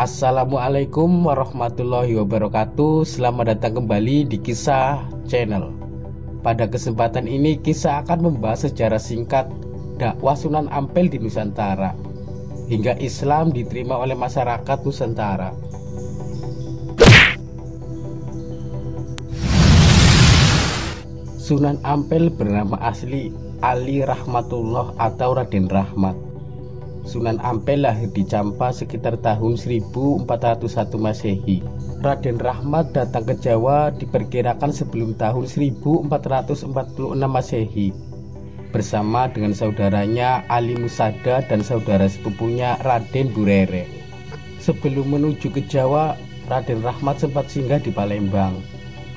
Assalamualaikum warahmatullahi wabarakatuh. Selamat datang kembali di Kisah Channel. Pada kesempatan ini kisah akan membahas sejarah singkat dakwah Sunan Ampel di Nusantara hingga Islam diterima oleh masyarakat Nusantara. Sunan Ampel bernama asli Ali Rahmatullah atau Raden Rahmat. Sunan Ampel lahir di Campa sekitar tahun 1401 Masehi. Raden Rahmat datang ke Jawa diperkirakan sebelum tahun 1446 Masehi bersama dengan saudaranya Ali Musada dan saudara sepupunya Raden Burere. Sebelum menuju ke Jawa, Raden Rahmat sempat singgah di Palembang.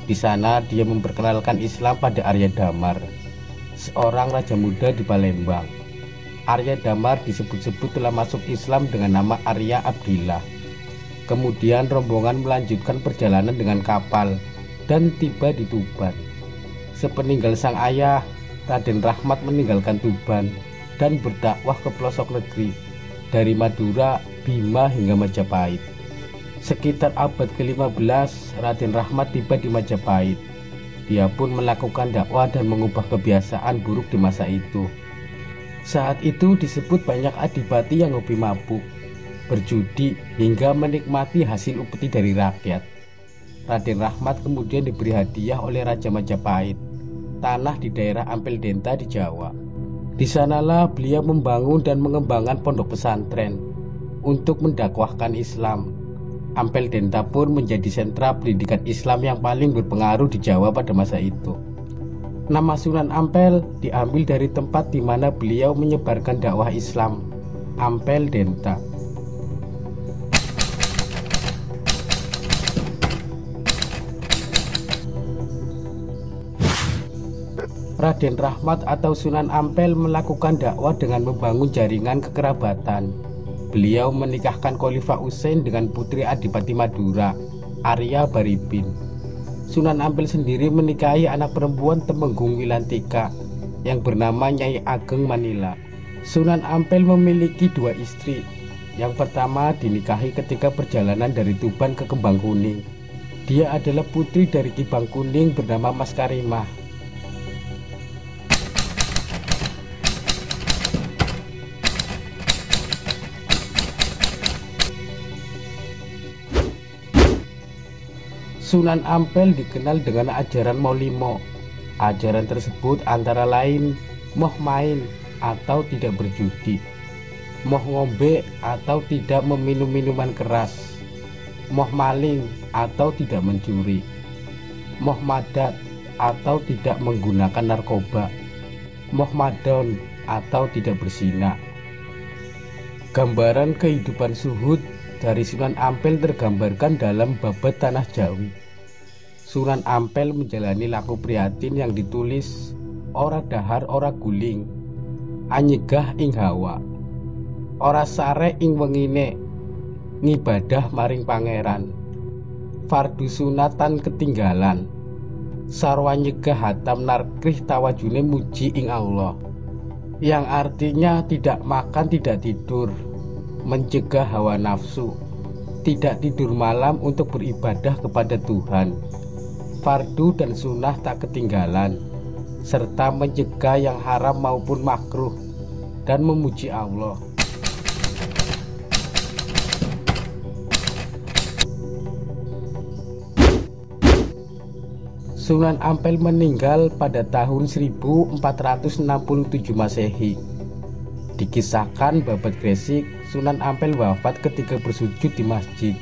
Di sana dia memperkenalkan Islam pada Arya Damar, seorang raja muda di Palembang. Arya Damar disebut-sebut telah masuk Islam dengan nama Arya Abdillah. Kemudian rombongan melanjutkan perjalanan dengan kapal dan tiba di Tuban. Sepeninggal sang ayah, Raden Rahmat meninggalkan Tuban dan berdakwah ke pelosok negeri dari Madura, Bima hingga Majapahit. Sekitar abad ke-15, Raden Rahmat tiba di Majapahit. Dia pun melakukan dakwah dan mengubah kebiasaan buruk di masa itu. Saat itu disebut banyak adipati yang hobi mabuk, berjudi, hingga menikmati hasil upeti dari rakyat. Raden Rahmat kemudian diberi hadiah oleh Raja Majapahit, tanah di daerah Ampel Denta di Jawa. Di sanalah beliau membangun dan mengembangkan pondok pesantren untuk mendakwahkan Islam. Ampel Denta pun menjadi sentra pendidikan Islam yang paling berpengaruh di Jawa pada masa itu. Nama Sunan Ampel diambil dari tempat di mana beliau menyebarkan dakwah Islam, Ampel Denta. Raden Rahmat atau Sunan Ampel melakukan dakwah dengan membangun jaringan kekerabatan. Beliau menikahkan Khalifah Utsain dengan putri Adipati Madura, Arya Baribin. Sunan Ampel sendiri menikahi anak perempuan Temenggung Wilantika yang bernama Nyai Ageng Manila. Sunan Ampel memiliki dua istri. Yang pertama dinikahi ketika perjalanan dari Tuban ke Kembang Kuning. Dia adalah putri dari Ki Bangkuning bernama Mas Karimah. Sunan Ampel dikenal dengan ajaran Maulimo. Ajaran tersebut antara lain moh main atau tidak berjudi, moh ngombe atau tidak meminum minuman keras, moh maling atau tidak mencuri, moh madat atau tidak menggunakan narkoba, moh madon atau tidak berzina. Gambaran kehidupan zuhud dari Sunan Ampel tergambarkan dalam Babad Tanah Jawi. Sunan Ampel menjalani laku prihatin yang ditulis ora dahar ora guling, anyegah ing hawa, ora sare ing wengine, ngibadah maring pangeran, fardu sunatan ketinggalan, sarwa nyegah hatam narkrih tawajune muji ing Allah, yang artinya tidak makan tidak tidur, mencegah hawa nafsu, tidak tidur malam untuk beribadah kepada Tuhan, fardu dan sunnah tak ketinggalan, serta mencegah yang haram maupun makruh, dan memuji Allah. Sunan Ampel meninggal pada tahun 1467 Masehi. Dikisahkan Babad Gresik, Sunan Ampel wafat ketika bersujud di masjid.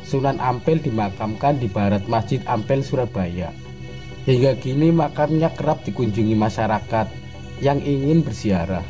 Sunan Ampel dimakamkan di barat Masjid Ampel, Surabaya. Hingga kini makamnya kerap dikunjungi masyarakat yang ingin berziarah.